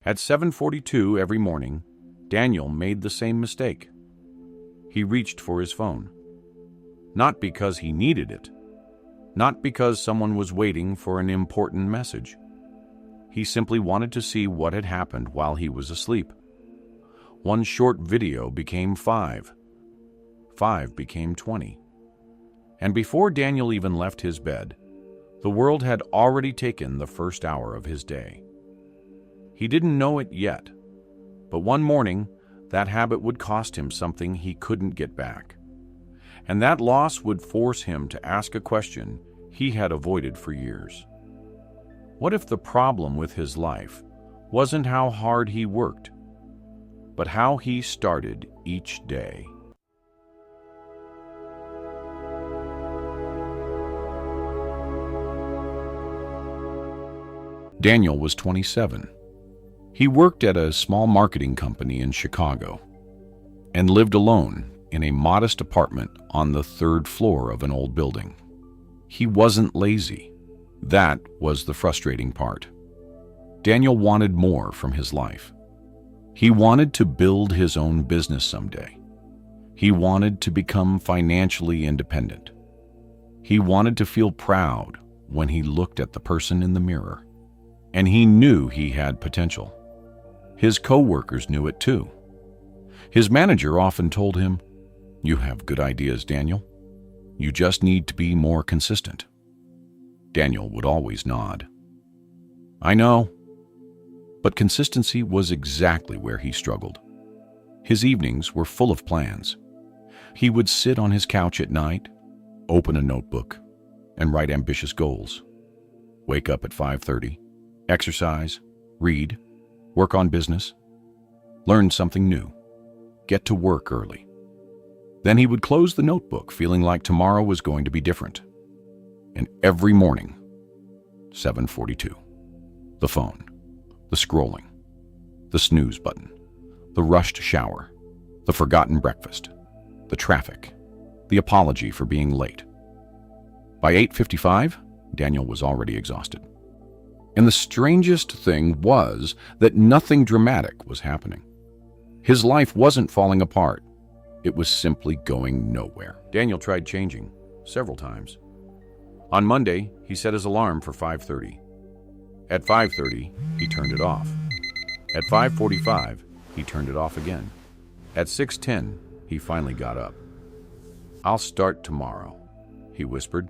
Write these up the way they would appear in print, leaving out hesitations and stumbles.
At 7:42 every morning, Daniel made the same mistake. He reached for his phone. Not because he needed it. Not because someone was waiting for an important message. He simply wanted to see what had happened while he was asleep. One short video became 5. 5 became 20. And before Daniel even left his bed, the world had already taken the first hour of his day. He didn't know it yet, but one morning, that habit would cost him something he couldn't get back. And that loss would force him to ask a question he had avoided for years. What if the problem with his life wasn't how hard he worked, but how he started each day? Daniel was 27. He worked at a small marketing company in Chicago and lived alone in a modest apartment on the 3rd floor of an old building. He wasn't lazy. That was the frustrating part. Daniel wanted more from his life. He wanted to build his own business someday. He wanted to become financially independent. He wanted to feel proud when he looked at the person in the mirror. And he knew he had potential. His co-workers knew it too. His manager often told him, "You have good ideas, Daniel. You just need to be more consistent." Daniel would always nod. "I know." But consistency was exactly where he struggled. His evenings were full of plans. He would sit on his couch at night, open a notebook, and write ambitious goals. Wake up at 5:30, exercise, read, work on business, learn something new, get to work early. Then he would close the notebook feeling like tomorrow was going to be different. And every morning, 7:42, the phone, the scrolling, the snooze button, the rushed shower, the forgotten breakfast, the traffic, the apology for being late. By 8:55, Daniel was already exhausted. And the strangest thing was that nothing dramatic was happening. His life wasn't falling apart. It was simply going nowhere. Daniel tried changing several times. On Monday, he set his alarm for 5:30. At 5:30, he turned it off. At 5:45, he turned it off again. At 6:10, he finally got up. "I'll start tomorrow," he whispered.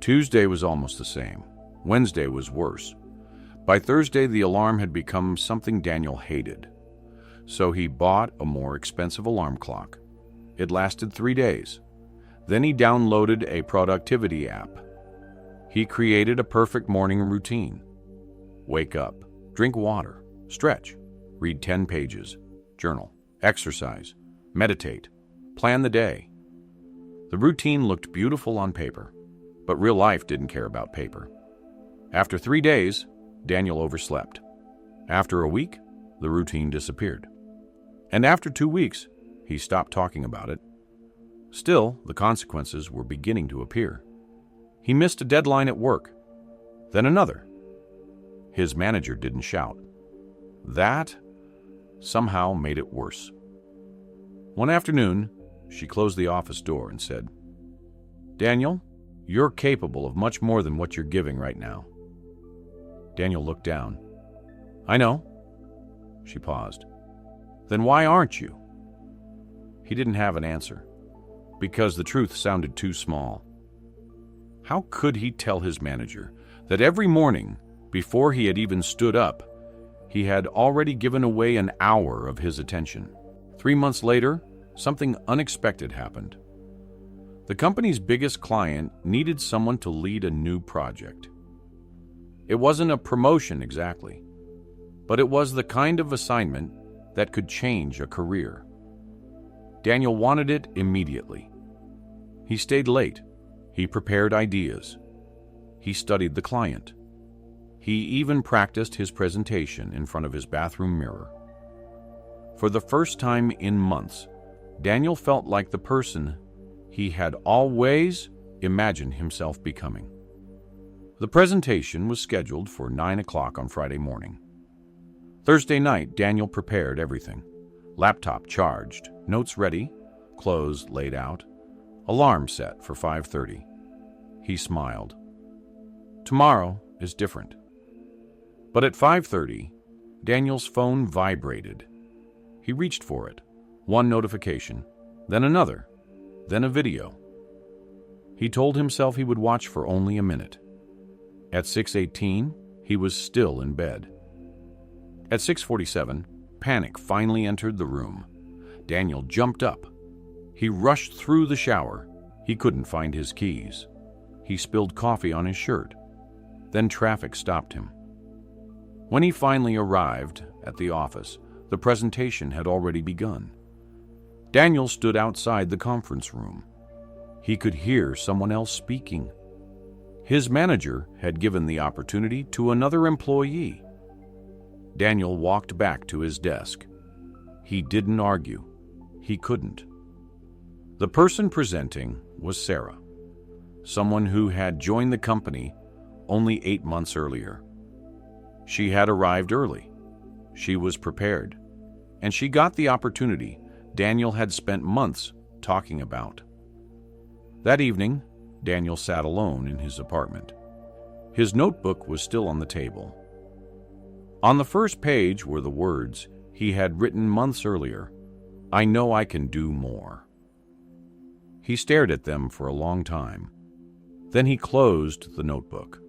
Tuesday was almost the same. Wednesday was worse. By Thursday, the alarm had become something Daniel hated. So he bought a more expensive alarm clock. It lasted 3 days. Then he downloaded a productivity app. He created a perfect morning routine. Wake up, drink water, stretch, read 10 pages, journal, exercise, meditate, plan the day. The routine looked beautiful on paper, but real life didn't care about paper. After 3 days, Daniel overslept. After a week, the routine disappeared. And after 2 weeks, he stopped talking about it. Still, the consequences were beginning to appear. He missed a deadline at work, then another. His manager didn't shout. That somehow made it worse. One afternoon, she closed the office door and said, "Daniel, you're capable of much more than what you're giving right now." Daniel looked down. "I know." She paused. "Then why aren't you?" He didn't have an answer, because the truth sounded too small. How could he tell his manager that every morning, before he had even stood up, he had already given away an hour of his attention? 3 months later, something unexpected happened. The company's biggest client needed someone to lead a new project. It wasn't a promotion exactly, but it was the kind of assignment that could change a career. Daniel wanted it immediately. He stayed late. He prepared ideas. He studied the client. He even practiced his presentation in front of his bathroom mirror. For the first time in months, Daniel felt like the person he had always imagined himself becoming. The presentation was scheduled for 9 o'clock on Friday morning. Thursday night, Daniel prepared everything. Laptop charged, notes ready, clothes laid out, alarm set for 5:30. He smiled. Tomorrow is different. But at 5:30, Daniel's phone vibrated. He reached for it. One notification, then another, then a video. He told himself he would watch for only a minute. At 6:18, he was still in bed. At 6:47, panic finally entered the room. Daniel jumped up. He rushed through the shower. He couldn't find his keys. He spilled coffee on his shirt. Then traffic stopped him. When he finally arrived at the office, the presentation had already begun. Daniel stood outside the conference room. He could hear someone else speaking. His manager had given the opportunity to another employee. Daniel walked back to his desk. He didn't argue. He couldn't. The person presenting was Sarah, someone who had joined the company only 8 months earlier. She had arrived early. She was prepared, and she got the opportunity Daniel had spent months talking about. That evening, Daniel sat alone in his apartment. His notebook was still on the table. On the first page were the words he had written months earlier, "I know I can do more." He stared at them for a long time. Then he closed the notebook.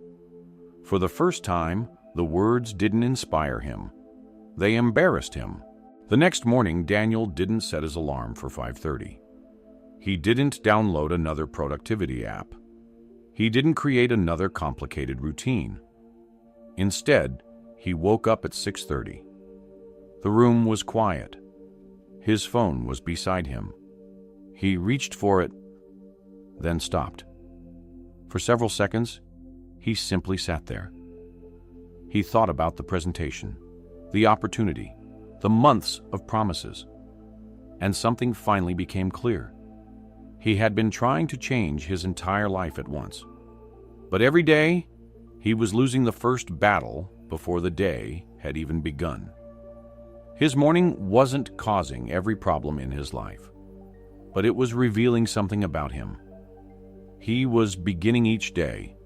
For the first time, the words didn't inspire him. They embarrassed him. The next morning, Daniel didn't set his alarm for 5:30. He didn't download another productivity app. He didn't create another complicated routine. Instead, he woke up at 6:30. The room was quiet. His phone was beside him. He reached for it, then stopped. For several seconds, he simply sat there. He thought about the presentation, the opportunity, the months of promises, and something finally became clear. He had been trying to change his entire life at once. But every day, he was losing the first battle before the day had even begun. His morning wasn't causing every problem in his life, but it was revealing something about him. He was beginning each day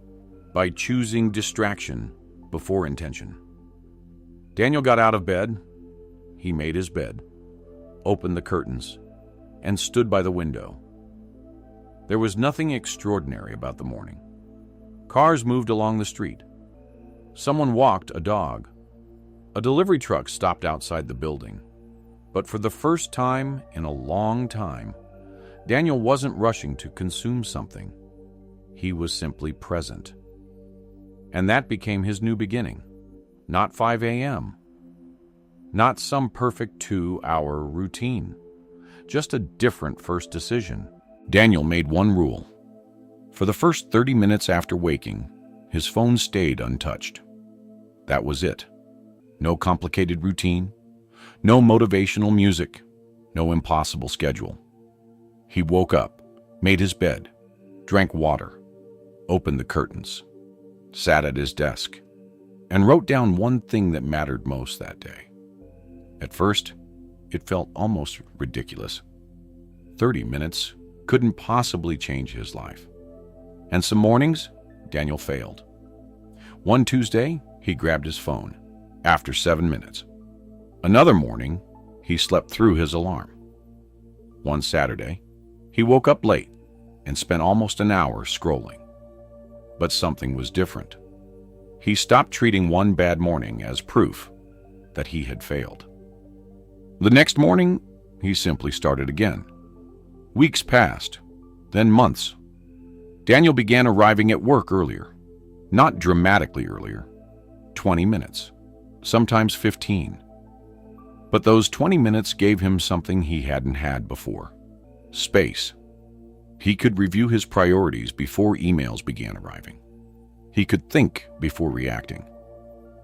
by choosing distraction before intention. Daniel got out of bed. He made his bed, opened the curtains, and stood by the window. There was nothing extraordinary about the morning. Cars moved along the street. Someone walked a dog. A delivery truck stopped outside the building. But for the first time in a long time, Daniel wasn't rushing to consume something. He was simply present. And that became his new beginning. Not 5 a.m. Not some perfect 2-hour routine. Just a different first decision. Daniel made one rule. For the first 30 minutes after waking, his phone stayed untouched. That was it. No complicated routine, no motivational music, no impossible schedule. He woke up, made his bed, drank water, opened the curtains, sat at his desk, and wrote down one thing that mattered most that day. At first, it felt almost ridiculous. 30 minutes couldn't possibly change his life. And some mornings, Daniel failed. One Tuesday, he grabbed his phone after 7 minutes. Another morning, he slept through his alarm. One Saturday, he woke up late and spent almost an hour scrolling. But something was different. He stopped treating one bad morning as proof that he had failed. The next morning, he simply started again. Weeks passed, then months. Daniel began arriving at work earlier, not dramatically earlier, 20 minutes, sometimes 15. But those 20 minutes gave him something he hadn't had before: space. He could review his priorities before emails began arriving. He could think before reacting.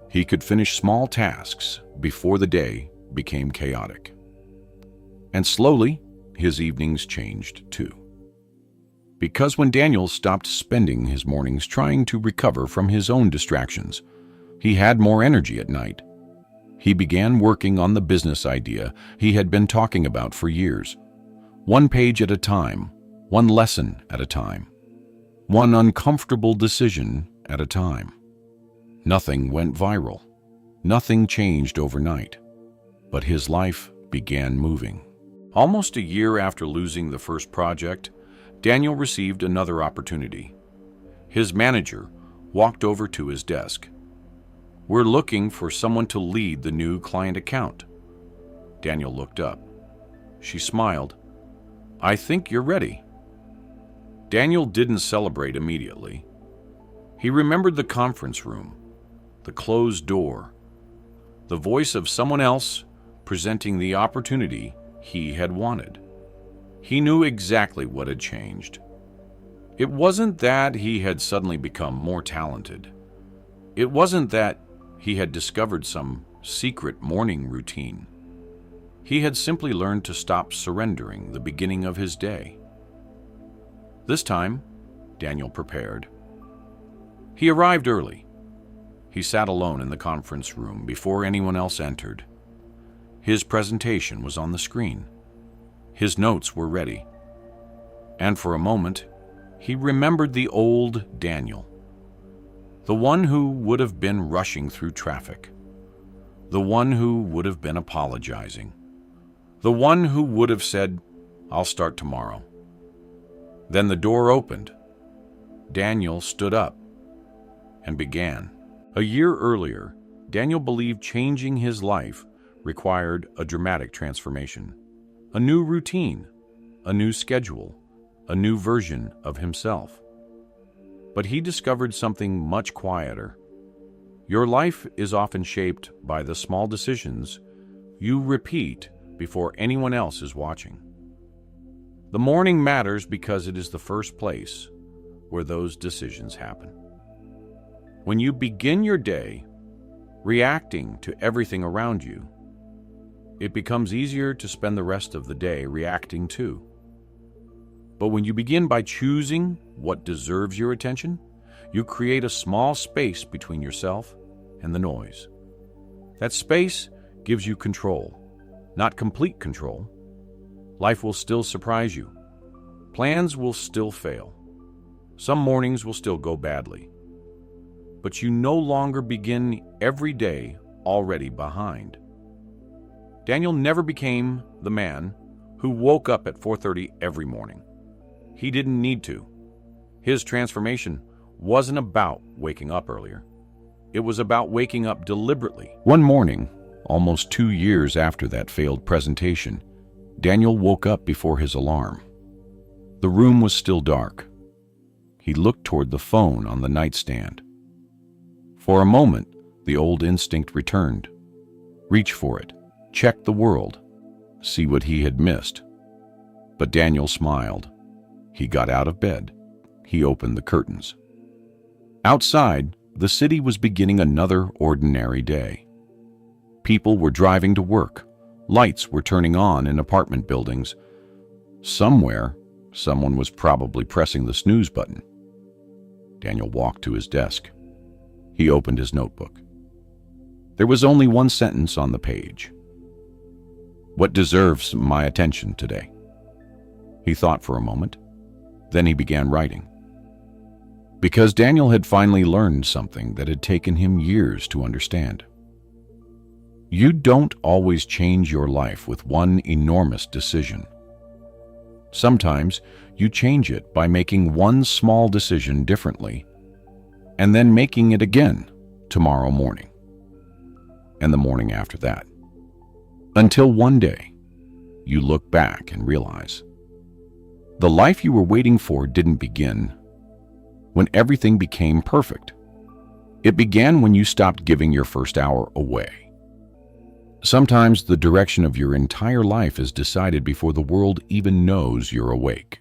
He could finish small tasks before the day became chaotic. And slowly, his evenings changed too. Because when Daniel stopped spending his mornings trying to recover from his own distractions, he had more energy at night. He began working on the business idea he had been talking about for years. One page at a time, one lesson at a time, one uncomfortable decision at a time. Nothing went viral. Nothing changed overnight. But his life began moving. Almost a year after losing the first project, Daniel received another opportunity. His manager walked over to his desk. "We're looking for someone to lead the new client account." Daniel looked up. She smiled. "I think you're ready." Daniel didn't celebrate immediately. He remembered the conference room, the closed door, the voice of someone else presenting the opportunity he had wanted. He knew exactly what had changed. It wasn't that he had suddenly become more talented. It wasn't that he had discovered some secret morning routine. He had simply learned to stop surrendering the beginning of his day. This time, Daniel prepared. He arrived early. He sat alone in the conference room before anyone else entered. His presentation was on the screen. His notes were ready. And for a moment, he remembered the old Daniel, the one who would have been rushing through traffic, the one who would have been apologizing, the one who would have said, "I'll start tomorrow." Then the door opened. Daniel stood up and began. A year earlier, Daniel believed changing his life required a dramatic transformation, a new routine, a new schedule, a new version of himself. But he discovered something much quieter. Your life is often shaped by the small decisions you repeat before anyone else is watching. The morning matters because it is the first place where those decisions happen. When you begin your day reacting to everything around you, it becomes easier to spend the rest of the day reacting too. But when you begin by choosing what deserves your attention, you create a small space between yourself and the noise. That space gives you control, not complete control. Life will still surprise you. Plans will still fail. Some mornings will still go badly. But you no longer begin every day already behind. Daniel never became the man who woke up at 4:30 every morning. He didn't need to. His transformation wasn't about waking up earlier. It was about waking up deliberately. One morning, almost 2 years after that failed presentation, Daniel woke up before his alarm. The room was still dark. He looked toward the phone on the nightstand. For a moment, the old instinct returned. Reach for it, check the world, see what he had missed. But Daniel smiled. He got out of bed. He opened the curtains. Outside, the city was beginning another ordinary day. People were driving to work. Lights were turning on in apartment buildings. Somewhere, someone was probably pressing the snooze button. Daniel walked to his desk. He opened his notebook. There was only one sentence on the page. "What deserves my attention today?" He thought for a moment. Then he began writing. Because Daniel had finally learned something that had taken him years to understand. You don't always change your life with one enormous decision. Sometimes you change it by making one small decision differently, and then making it again tomorrow morning, and the morning after that. Until one day, you look back and realize the life you were waiting for didn't begin when everything became perfect. It began when you stopped giving your first hour away. Sometimes the direction of your entire life is decided before the world even knows you're awake.